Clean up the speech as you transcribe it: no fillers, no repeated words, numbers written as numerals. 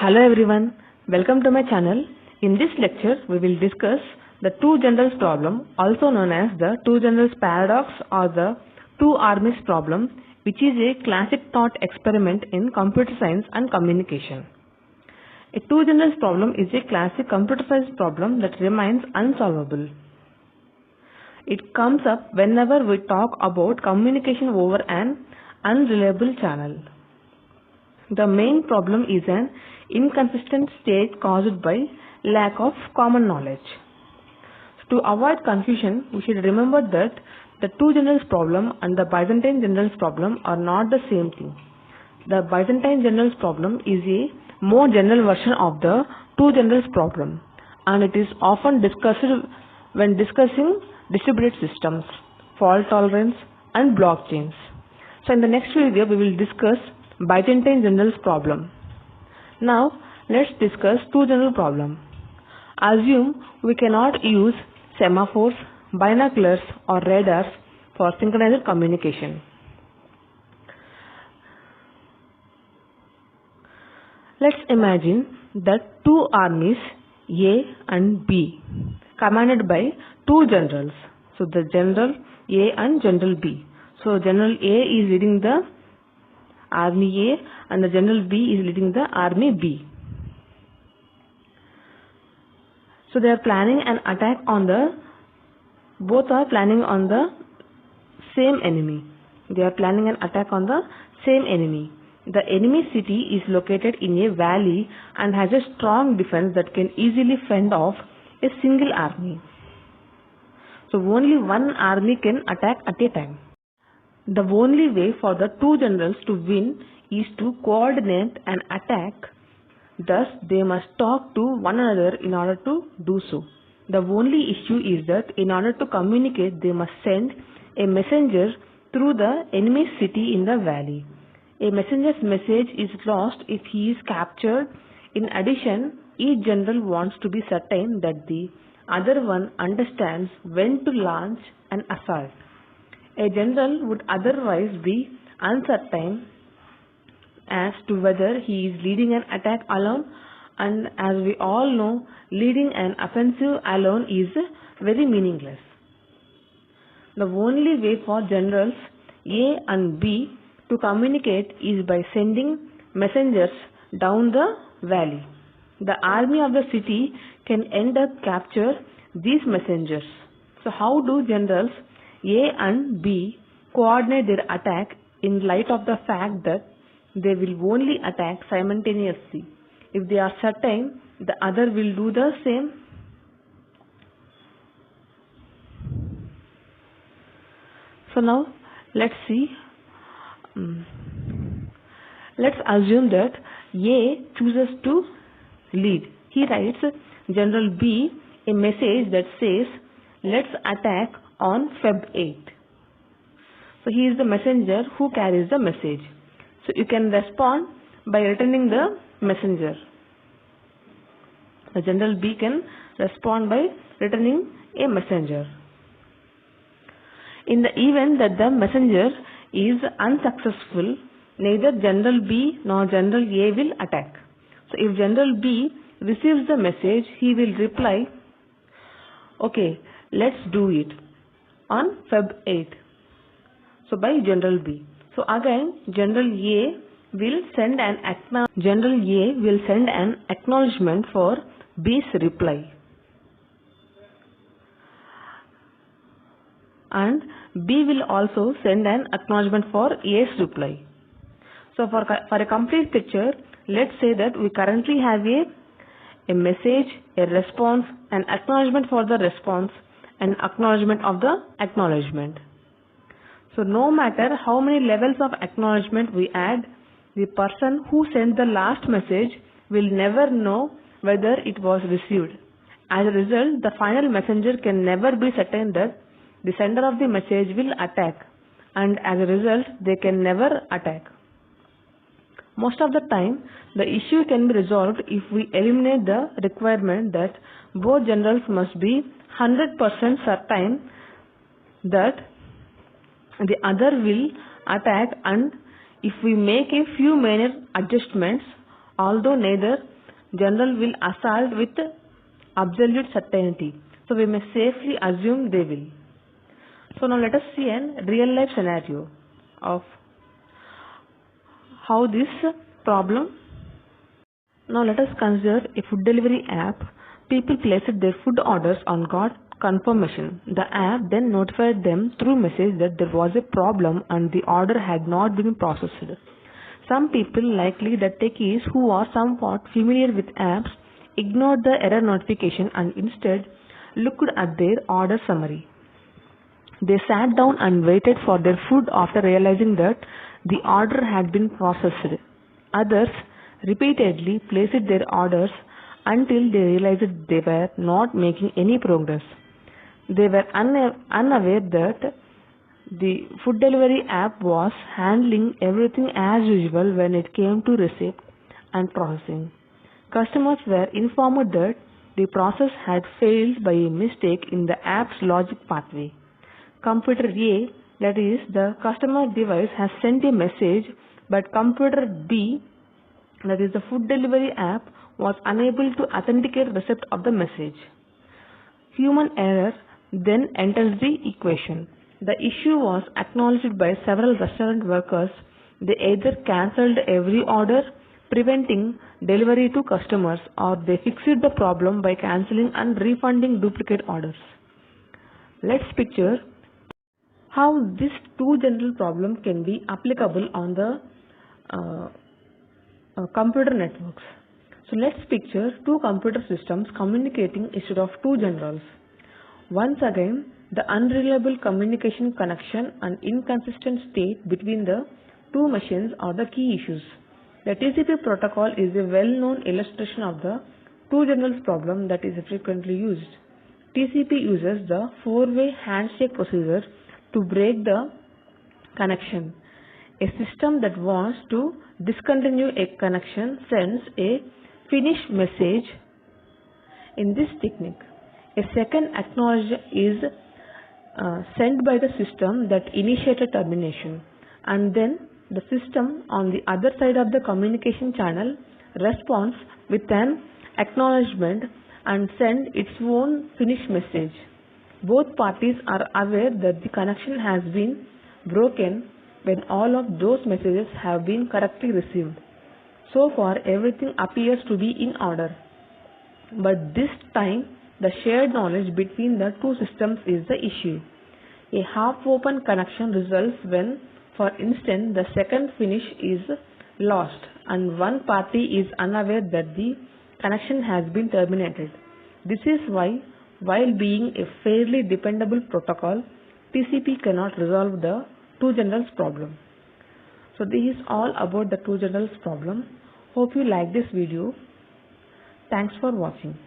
Hello everyone, welcome to my channel. In this lecture, we will discuss the two generals problem, also known as the two generals paradox or the two armies problem, which is a classic thought experiment in computer science and communication. A two generals problem is a classic computer science problem that remains unsolvable. It comes up whenever we talk about communication over an unreliable channel. The main problem is an inconsistent state caused by lack of common knowledge. To avoid confusion, we should remember that the two generals problem and the Byzantine generals problem are not the same thing. The Byzantine generals problem is a more general version of the two generals problem, and it is often discussed when discussing distributed systems, fault tolerance and blockchains. So in the next video we will discuss Byzantine generals problem. Now let's discuss two general problem. Assume we cannot use semaphores, binoculars or radars for synchronized communication. Let's imagine that two armies A and B commanded by two generals. So the general A and general B. So general A is leading the army A and the general B is leading the army B. So they are planning an attack on both are planning on the same enemy. They are planning an attack on the same enemy. The enemy city is located in a valley and has a strong defense that can easily fend off a single army. So only one army can attack at a time. The only way for the two generals to win is to coordinate an attack. Thus, they must talk to one another in order to do so. The only issue is that in order to communicate, they must send a messenger through the enemy city in the valley. A messenger's message is lost if he is captured. In addition, each general wants to be certain that the other one understands when to launch an assault. A general would otherwise be uncertain as to whether he is leading an attack alone, and as we all know, leading an offensive alone is very meaningless. The only way for generals A and B to communicate is by sending messengers down the valley. The army of the city can end up capture these messengers. So how do generals A and B coordinate their attack in light of the fact that they will only attack simultaneously? If they are certain the other will do the same. So now let's see. Let's assume that A chooses to lead. He writes General B a message that says, let's attack on Feb 8. So he is the messenger who carries the message. So you can respond by returning the messenger. The General B can respond by returning a messenger. In the event that the messenger is unsuccessful, neither General B nor General A will attack. So if General B receives the message, he will reply, okay, let's do it on Feb 8. So by General B. So again, General A will send an acknowledgement for B's reply, and B will also send an acknowledgement for A's reply. So for a complete picture, let's say that we currently have a message, a response, an acknowledgement for the response, and acknowledgement of the acknowledgement. So no matter how many levels of acknowledgement we add, the person who sent the last message will never know whether it was received. As a result, the final messenger can never be certain that the sender of the message will attack, and as a result, they can never attack. Most of the time, the issue can be resolved if we eliminate the requirement that both generals must be 100% certain that the other will attack, and if we make a few minor adjustments, although neither general will assault with absolute certainty. So we may safely assume they will. So now let us see a real life scenario of how this problem. Now let us consider a food delivery app. People placed their food orders and got confirmation. The app then notified them through message that there was a problem and the order had not been processed. Some people, likely the techies who are somewhat familiar with apps, ignored the error notification and instead looked at their order summary. They sat down and waited for their food after realizing that the order had been processed. Others repeatedly placed their orders until they realized they were not making any progress. They were unaware that the food delivery app was handling everything as usual when it came to receipt and processing. Customers were informed that the process had failed by a mistake in the app's logic pathway. Computer A, that is, the customer device, has sent a message, but computer B, that is, the food delivery app, was unable to authenticate receipt of the message. Human error then enters the equation. The issue was acknowledged by several restaurant workers. They either cancelled every order, preventing delivery to customers, or they fixed the problem by cancelling and refunding duplicate orders. Let's picture how this two general problem can be applicable on the computer networks. So let's picture two computer systems communicating instead of two generals. Once again, the unreliable communication connection and inconsistent state between the two machines are the key issues. The TCP protocol is a well-known illustration of the two generals problem that is frequently used. TCP uses the four-way handshake procedure to break the connection. A system that wants to discontinue a connection sends a finish message. In this technique, a second acknowledgement is sent by the system that initiated termination, and then the system on the other side of the communication channel responds with an acknowledgement and sends its own finish message. Both parties are aware that the connection has been broken when all of those messages have been correctly received. So far, everything appears to be in order. But this time, the shared knowledge between the two systems is the issue. A half-open connection results when, for instance, the second finish is lost and one party is unaware that the connection has been terminated. This is why, while being a fairly dependable protocol, TCP cannot resolve the two generals problem. So this is all about the two generals problem. Hope you like this video. Thanks for watching.